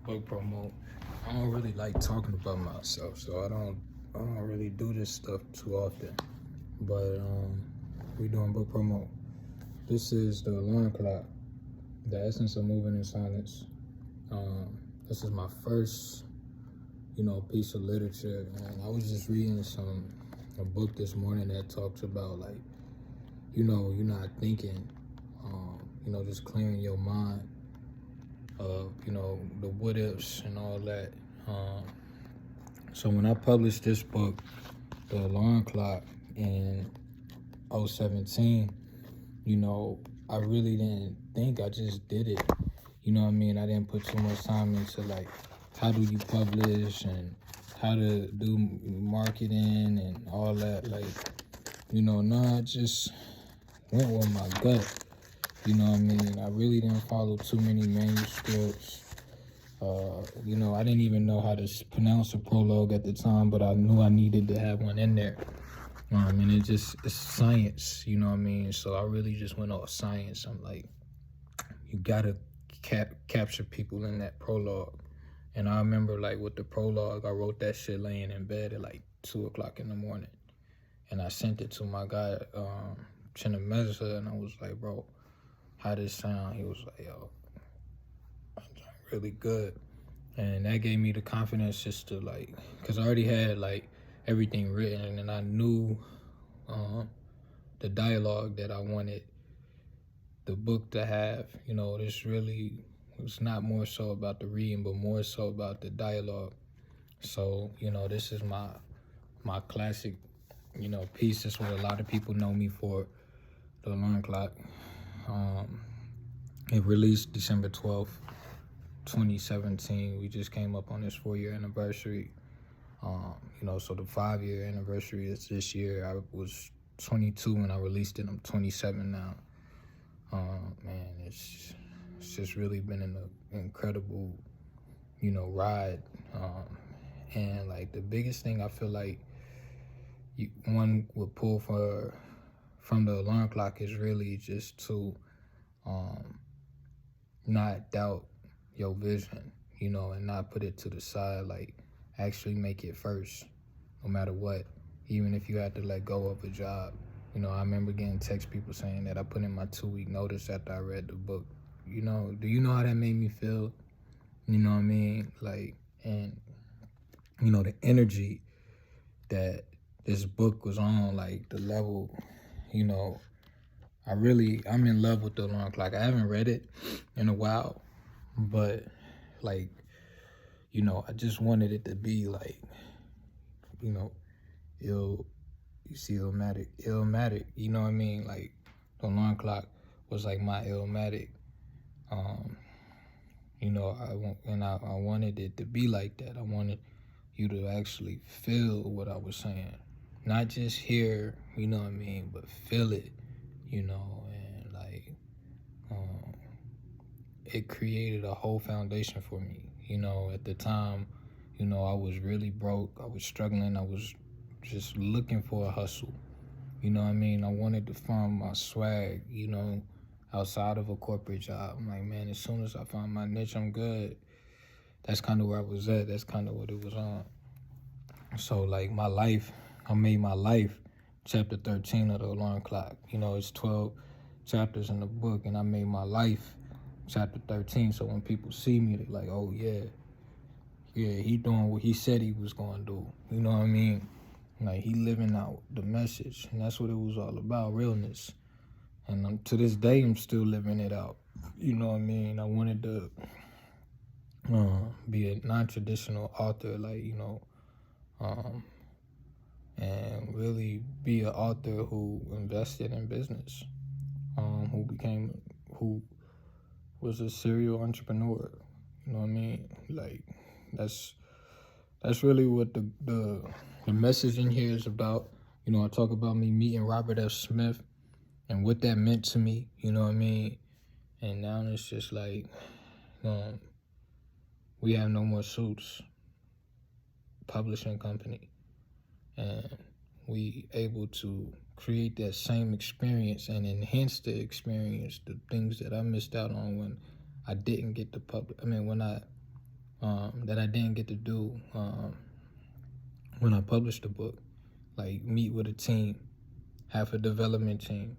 book promo. I don't really like talking about myself, so I don't really do this stuff too often. But we doing book promo. This is the alarm clock, the essence of moving in silence. This is my first, piece of literature, and I was just reading a book this morning that talks about like, you're not thinking, just clearing your mind of, the what ifs and all that. Um, so when I published this book, The Alarm Clock, in 017, I really didn't think, I just did it. You know what I mean? I didn't put too much time into like how do you publish and how to do marketing and all that. Like, no, I just went with my gut. You know what I mean? I really didn't follow too many manuscripts. I didn't even know how to pronounce a prologue at the time, but I knew I needed to have one in there. And it's science, you know what I mean? So I really just went off science. I'm like, you gotta capture people in that prologue. And I remember like with the prologue, I wrote that shit laying in bed at like 2 o'clock in the morning. And I sent it to my guy, Chinameza, and I was like, bro, how this sound? He was like, yo, really good. And that gave me the confidence just to like, cause I already had like everything written, and I knew the dialogue that I wanted the book to have. This really was not more so about the reading, but more so about the dialogue. So, this is my classic, piece. That's what a lot of people know me for, The Alarm Clock. Um, it released December 12th, 2017. We just came up on this 4-year anniversary. So the 5-year anniversary is this year. I was 22 when I released it. I'm 27 now. Man, it's just really been an incredible, ride. And like the biggest thing I feel like one would pull from the alarm clock is really just to not doubt your vision, and not put it to the side. Like actually make it first, no matter what. Even if you had to let go of a job. I remember getting text people saying that I put in my 2-week notice after I read the book. Do you know how that made me feel? You know what I mean? Like, and the energy that this book was on, like the level, you know, I'm in love with the alarm clock. I haven't read it in a while, but like, I just wanted it to be like, you know, ill, you see Illmatic, you know what I mean? Like, the alarm clock was like my Illmatic. Um, I wanted it to be like that. I wanted you to actually feel what I was saying. Not just hear, you know what I mean, but feel it, and like, um, it created a whole foundation for me. At the time, I was really broke. I was struggling. I was just looking for a hustle. You know what I mean? I wanted to find my swag, outside of a corporate job. I'm like, man, as soon as I find my niche, I'm good. That's kind of where I was at. That's kind of what it was on. So, like, I made my life chapter 13 of the alarm clock. It's 12 chapters in the book, and I made my life chapter 13. So when people see me, they're like, oh, yeah, he doing what he said he was going to do. You know what I mean? Like, he living out the message, and that's what it was all about, realness. And to this day, I'm still living it out. You know what I mean? I wanted to be a non-traditional author, like, um, and really be an author who invested in business, who was a serial entrepreneur. You know what I mean? Like, that's really what the message in here is about. I talk about me meeting Robert F. Smith and what that meant to me. You know what I mean? And now it's just like, we have no more Suits publishing company, and we able to create that same experience and enhance the experience, the things that I missed out on when I didn't get the public. I mean, when I that I didn't get to do when I published the book. Like meet with a team, have a development team,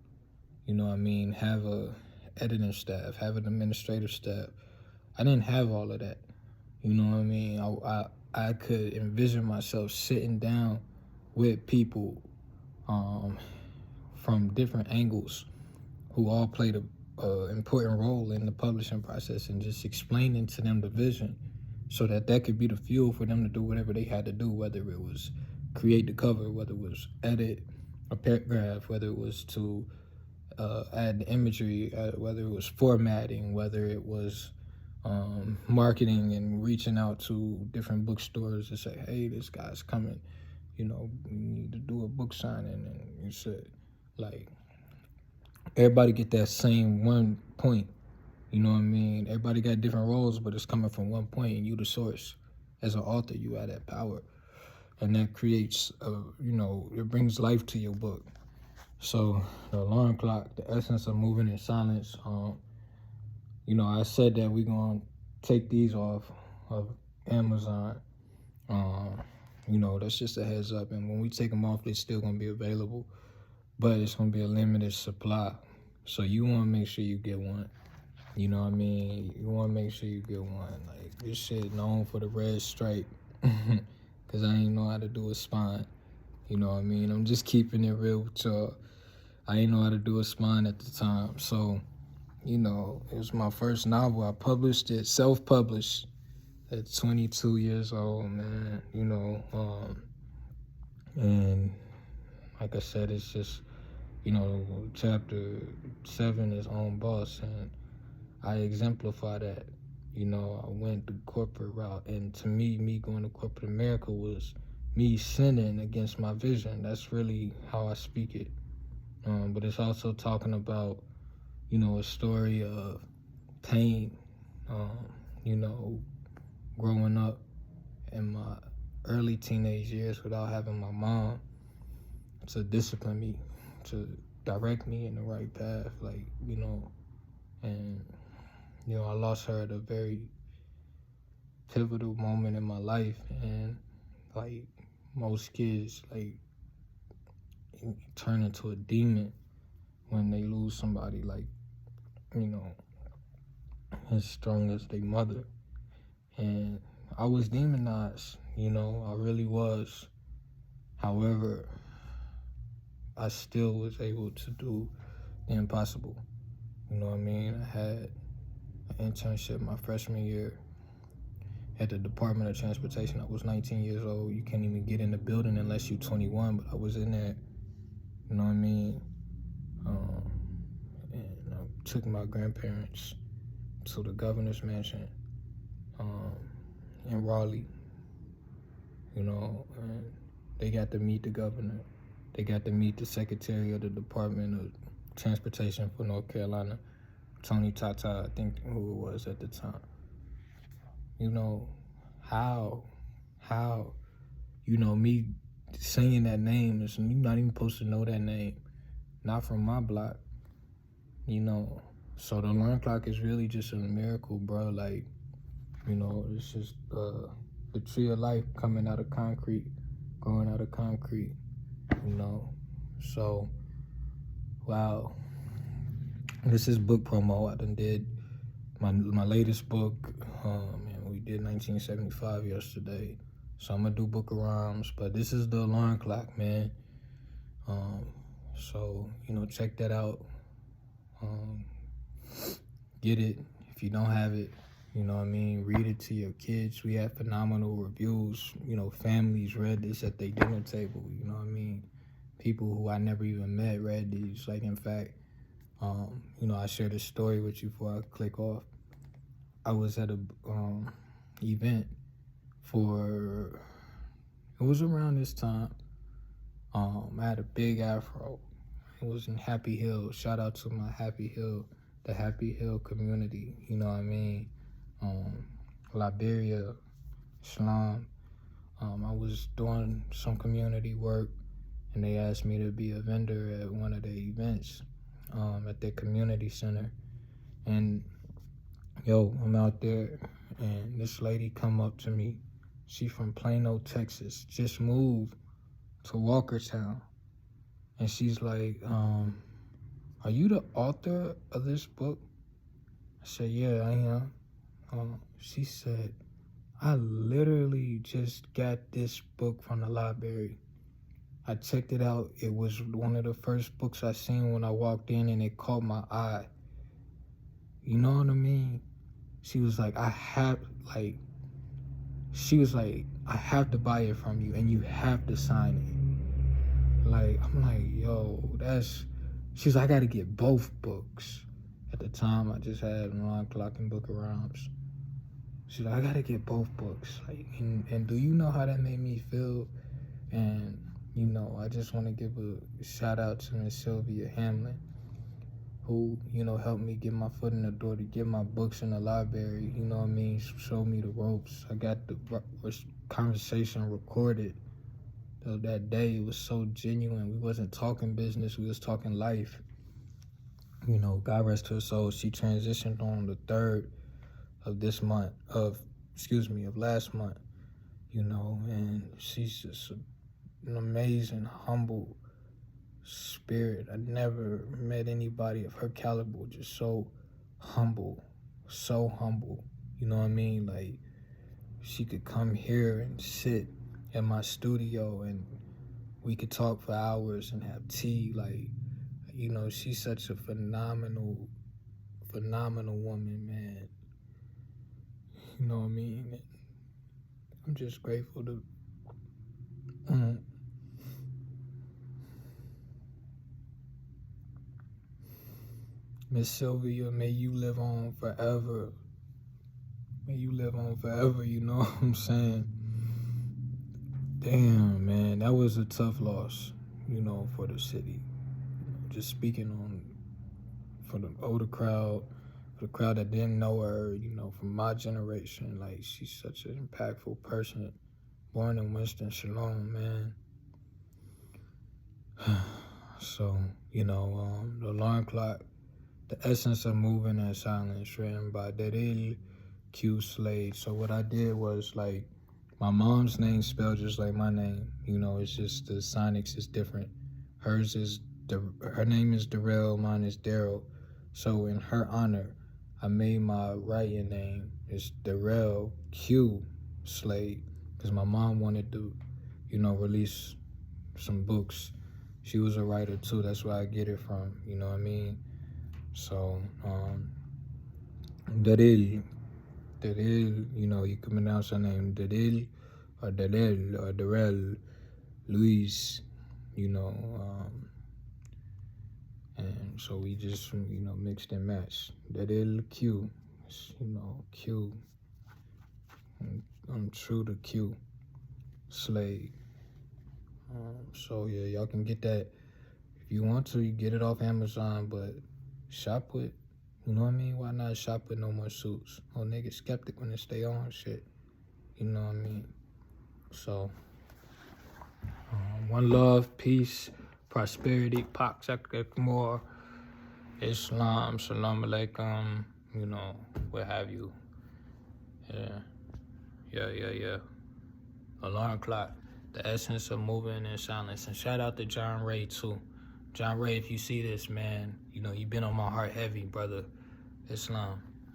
you know what I mean, have a editing staff, have an administrative staff. I didn't have all of that, you know what I mean. I could envision myself sitting down with people from different angles who all played a important role in the publishing process, and just explaining to them the vision so that could be the fuel for them to do whatever they had to do, whether it was create the cover, whether it was edit a paragraph, whether it was to add the imagery, whether it was formatting, whether it was marketing and reaching out to different bookstores to say, hey, this guy's coming, you know, you need to do a book signing. And you said, like, everybody get that same one point, you know what I mean? Everybody got different roles, but it's coming from one point, and you the source. As an author, you have that power, and that creates, it brings life to your book. So the alarm clock, the essence of moving in silence. I said that we're gonna take these off of Amazon. That's just a heads up. And when we take them off, they're still gonna be available, but it's gonna be a limited supply. So you wanna make sure you get one. You know what I mean? You wanna make sure you get one. Like, this shit known for the red stripe, cause I ain't know how to do a spine. You know what I mean? I'm just keeping it real with y'all. I didn't know how to do a spine at the time. So, it was my first novel. I published it, self-published, at 22 years old, man. And like I said, it's just, chapter 7 is Own Boss, and I exemplify that. I went the corporate route, and to me going to corporate America was me sinning against my vision. That's really how I speak it. But it's also talking about, a story of pain, growing up in my early teenage years without having my mom to discipline me, to direct me in the right path, and, I lost her at a very pivotal moment in my life, and, like, most kids, turn into a demon when they lose somebody, as strong as their mother. And I was demonized, I really was. However, I still was able to do the impossible. You know what I mean? I had an internship my freshman year at the Department of Transportation. I was 19 years old. You can't even get in the building unless you're 21, but I was in there, you know what I mean? And I took my grandparents to the governor's mansion in Raleigh, and they got to meet the governor. They got to meet the secretary of the Department of Transportation for North Carolina, Tony Tata, I think who it was at the time. How, me saying that name, is you're not even supposed to know that name, not from my block, So the alarm clock is really just a miracle, bro. Like, it's just the tree of life coming out of concrete, growing out of concrete, So, wow. This is book promo. I done did my latest book, and we did 1975 yesterday. So I'm gonna do Book of Rhymes, but this is the alarm clock, man. So, check that out. Get it. If you don't have it, read it to your kids. We had phenomenal reviews. Families read this at their dinner table, People who I never even met read these. Like, in fact, I shared a story with you before I click off. I was at a event it was around this time. I had a big afro. It was in Happy Hill. Shout out to my Happy Hill, the Happy Hill community, Liberia, Islam. I was doing some community work, and they asked me to be a vendor at one of their events at their community center. And I'm out there, and this lady come up to me. She from Plano, Texas, just moved to Walkertown. And she's like, are you the author of this book? I said, yeah, I am. She said, I literally just got this book from the library. I checked it out. It was one of the first books I seen when I walked in, and it caught my eye. You know what I mean? She was like, I have to buy it from you, and you have to sign it. Like, I'm like, yo, she's like, I gotta get both books. At the time, I just had Ron Clock and Book of Rhymes. She's like, I gotta get both books. Like, and do you know how that made me feel? And, you know, I just want to give a shout out to Miss Sylvia Hamlin, who, you know, helped me get my foot in the door to get my books in the library, you know what I mean, showed me the ropes. I got the conversation recorded. That day, it was so genuine. We wasn't talking business, we was talking life. You know, God rest her soul. She transitioned on the 3rd of last month, you know, and she's just an amazing, humble spirit. I never met anybody of her caliber just so humble, you know what I mean? Like, she could come here and sit in my studio and we could talk for hours and have tea. Like, you know, she's such a phenomenal woman, man. You know what I mean? I'm just grateful to Miss Sylvia, may you live on forever. May you live on forever, you know what I'm saying? Damn, man, that was a tough loss, you know, for the city. You know, just speaking on for the older crowd, for the crowd that didn't know her, you know, from my generation, like, she's such an impactful person, born in Winston-Salem, man. So, you know, the alarm clock, The Essence of Moving in Silence, written by Daryl Q. Slade. So what I did was, like, my mom's name spelled just like my name. You know, it's just the sonics is different. Her name is Darrell, mine is Daryl. So in her honor, I made my writing name is Darrell Q. Slade, because my mom wanted to, you know, release some books. She was a writer too. That's where I get it from. You know what I mean? So, Daryl, you know, you can pronounce her name Daryl or Darrell, Luis, you know, and so we just, you know, mixed and matched. Daryl Q, you know, Q. I'm true to Q. Slade. So yeah, y'all can get that if you want to. You get it off Amazon, but shop with, you know what I mean? Why not shop with No More Suits? Oh, niggas skeptic when they stay on shit. You know what I mean? So, one love, peace, prosperity, Pak more, Islam, Salam Alaikum, you know, what have you. Yeah. Alarm clock, The Essence of Moving in Silence. And shout out to John Ray, too. John Ray, if you see this, man, you know, you've been on my heart heavy, brother. Islam.